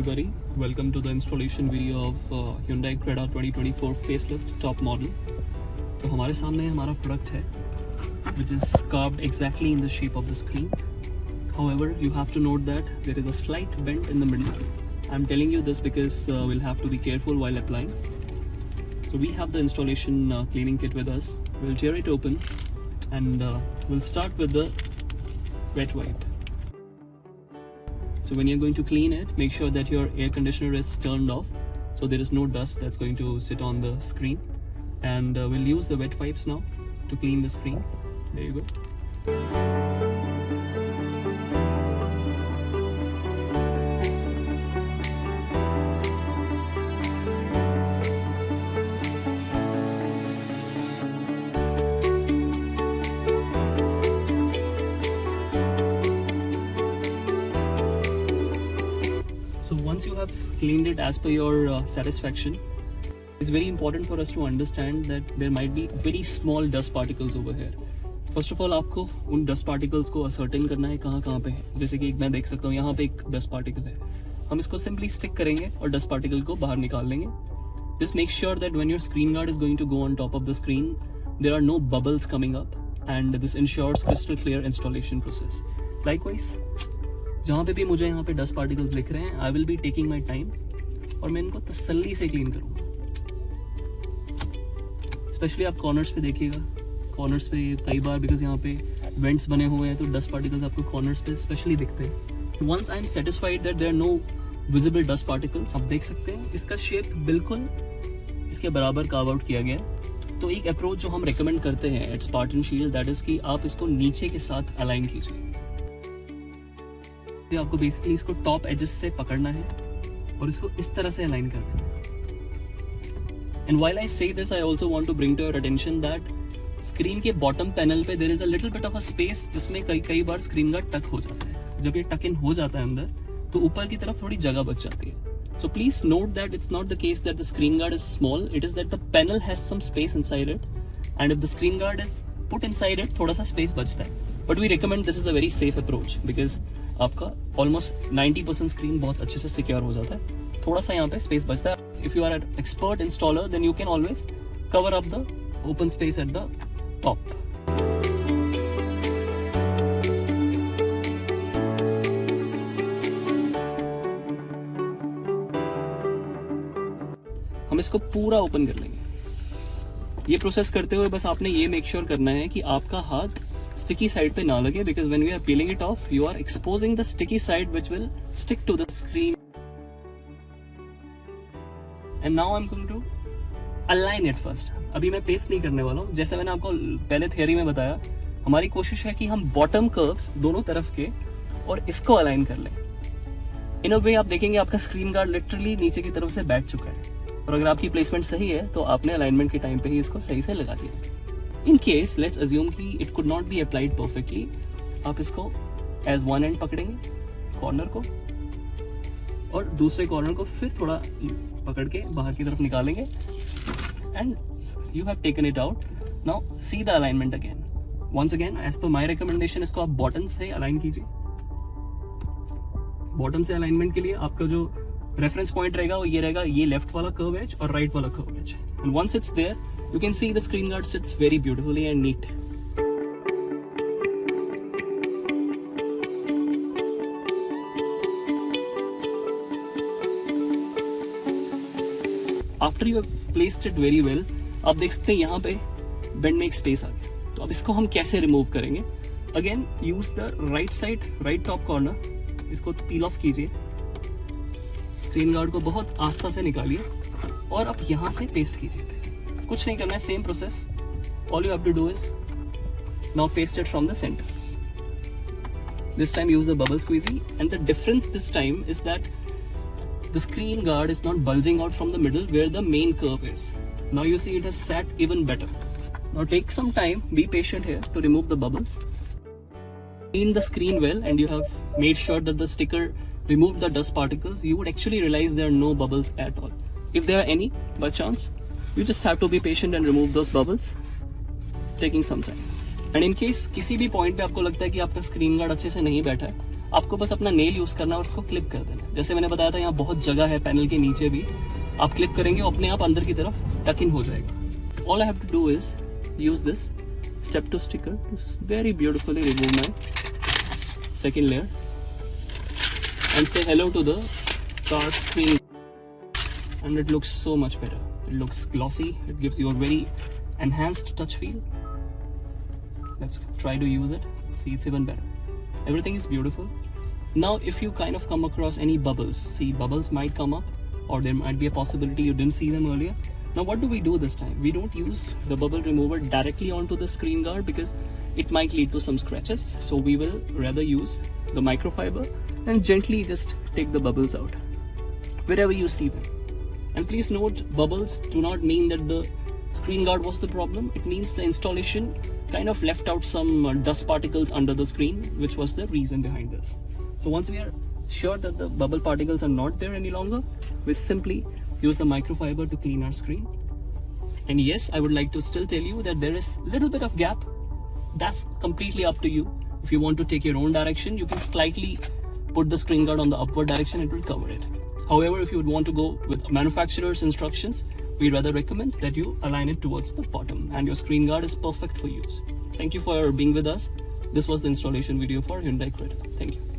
everybody, welcome to the installation video of Hyundai Creta 2024 Facelift top model. तो हमारे सामने हमारा प्रोडक्ट है which is carved exactly in the shape of the screen. However, you have to note that there is a slight bend in the middle. I'm telling you this because we'll have to be careful while applying. So we have the installation cleaning kit with us. We'll tear it open and we'll start with the wet wipe. So when you're going to clean it, make sure that your air conditioner is turned off so there is no dust that's going to sit on the screen. And we'll use the wet wipes now to clean the screen. There you go. So once you have cleaned it as per your satisfaction, it's very important for us to understand that there might be very small dust particles over here. First of all, आपको उन dust particles को ascertain करना है कहाँ पे है. जैसे कि मैं देख सकता हूँ यहाँ पे एक dust particle है. हम इसको simply stick करेंगे और dust particle को बाहर निकाल लेंगे. Just make sure that when your screen guard is going to go on top of the screen, there are no bubbles coming up, and this ensures crystal clear installation process. Likewise, जहाँ पे भी मुझे यहाँ पे dust particles दिख रहे हैं, I will be taking my time और मैं इनको तसल्ली से क्लीन करूँगा. स्पेशली आप कॉर्नर्स पे देखिएगा, कॉर्नर्स पे कई बार बिकॉज यहाँ पे वेंट्स बने हुए हैं तो डस्ट पार्टिकल्स आपको कॉर्नर्स पे स्पेशली दिखते हैं. Once I am satisfied that there are no visible dust particles, आप देख सकते हैं इसका शेप बिल्कुल इसके बराबर कार्व आउट किया गया है. तो एक अप्रोच जो हम रिकमेंड करते हैं एट स्पार्टन शील्ड, दैट इज कि आप इसको नीचे के साथ अलाइन कीजिए. आपको बेसिकली इसको टॉप एजेस से पकड़ना है और इसको इस तरह से अलाइन करना है. And while I say this, I also want to bring to your attention that screen के बॉटम पैनल पे there is a little bit of a space जिसमें कई बार स्क्रीन गार्ड टक हो जाता है. जब ये टक इन हो जाता है अंदर तो ऊपर की तरफ थोड़ी जगह बच जाती है. So please note that it's not the case that the screen guard is small, it is that the panel has some space inside it, and if the screen guard is put inside it थोड़ा सा space बचता है. But we recommend this is a very safe approach because आपका almost 90% screen बहुत अच्छे से secure हो जाता है. थोड़ा सा यहाँ पे स्पेस बचता है. If you are an expert installer then you can always cover up the open space at the top. हम इसको पूरा ओपन कर लेंगे. ये प्रोसेस करते हुए बस आपने ये मेक श्योर करना है कि आपका हाथ sticky side पे ना लगे, because when we are peeling it off you are exposing the sticky side which will stick to the screen. And now I'm going to align it first. अभी मैं पेस्ट नहीं करने वाला हूँ. जैसे मैंने आपको पहले थियरी में बताया, हमारी कोशिश है कि हम बॉटम कर्व्स दोनों तरफ के और इसको अलाइन कर लें. इन अ वे आप देखेंगे आपका स्क्रीन गार्ड लिटरली नीचे की तरफ से बैठ चुका है, और अगर आपकी प्लेसमेंट सही है तो आपने अलाइनमेंट के टाइम पे ही इसको सही से लगा दिया. In case, let's assume कि it could not be applied perfectly, आप इसको as one end पकड़ेंगे कॉर्नर को और दूसरे कॉर्नर को फिर थोड़ा पकड़ के बाहर की तरफ निकालेंगे, and you have taken it out. Now see the alignment again. Once again, as per my recommendation, इसको आप बॉटम से अलाइन कीजिए. बॉटम से अलाइनमेंट के लिए आपका जो रेफरेंस पॉइंट रहेगा वो ये रहेगा, ये लेफ्ट वाला कर्व एज और राइट वाला curve edge. And once it's there, you can see the screen guard sits very beautifully and neat. After you have placed it very well, आप देख सकते हैं यहाँ पे बेंड में एक स्पेस आ गया. तो अब इसको हम कैसे रिमूव करेंगे? Again use the right side, right top corner. इसको पील ऑफ कीजिए, स्क्रीन गार्ड को बहुत आस्था से निकालिए और अब यहाँ से पेस्ट कीजिए. कुछ नहीं करना है, same process. All you have to do is now paste it from the centre. This time use the bubble squeegee, and the difference this time is that the screen guard is not bulging out from the middle where the main curve is. Now you see it has sat even better. Now take some time, be patient here to remove the bubbles. Clean the screen well and you have made sure that the sticker removed the dust particles. You would actually realize there are no bubbles at all. If there are any by chance, you just have to be patient and remove those bubbles, taking some time. And in case किसी भी point पे आपको लगता है कि आपका screen guard अच्छे से नहीं बैठा है, आपको बस अपना नेल यूज करना है और उसको क्लिप कर देना है। जैसे मैंने बताया था, यहाँ बहुत जगह है पैनल के नीचे भी, आप क्लिप करेंगे अपने आप अंदर की तरफ टक इन हो जाएगा। All I have to do is use this step to sticker to very beautifully remove my second layer and say hello to the car screen, and it looks so much better. It looks glossy, it gives you a very enhanced touch feel. Let's try to use it. See, it's even better. Everything is beautiful. Now if you kind of come across any bubbles, see, bubbles might come up, or there might be a possibility you didn't see them earlier. Now what do we do this time? We don't use the bubble remover directly onto the screen guard because it might lead to some scratches. So we will rather use the microfiber and gently just take the bubbles out wherever you see them. And please note, bubbles do not mean that the screen guard was the problem. It means the installation kind of left out some dust particles under the screen, which was the reason behind this. So once we are sure that the bubble particles are not there any longer, we simply use the microfiber to clean our screen. And yes, I would like to still tell you that there is a little bit of gap. That's completely up to you. If you want to take your own direction, you can slightly put the screen guard on the upward direction, it will cover it. However, if you would want to go with manufacturer's instructions, we rather recommend that you align it towards the bottom, and your screen guard is perfect for use. Thank you for being with us. This was the installation video for Hyundai Creta. Thank you.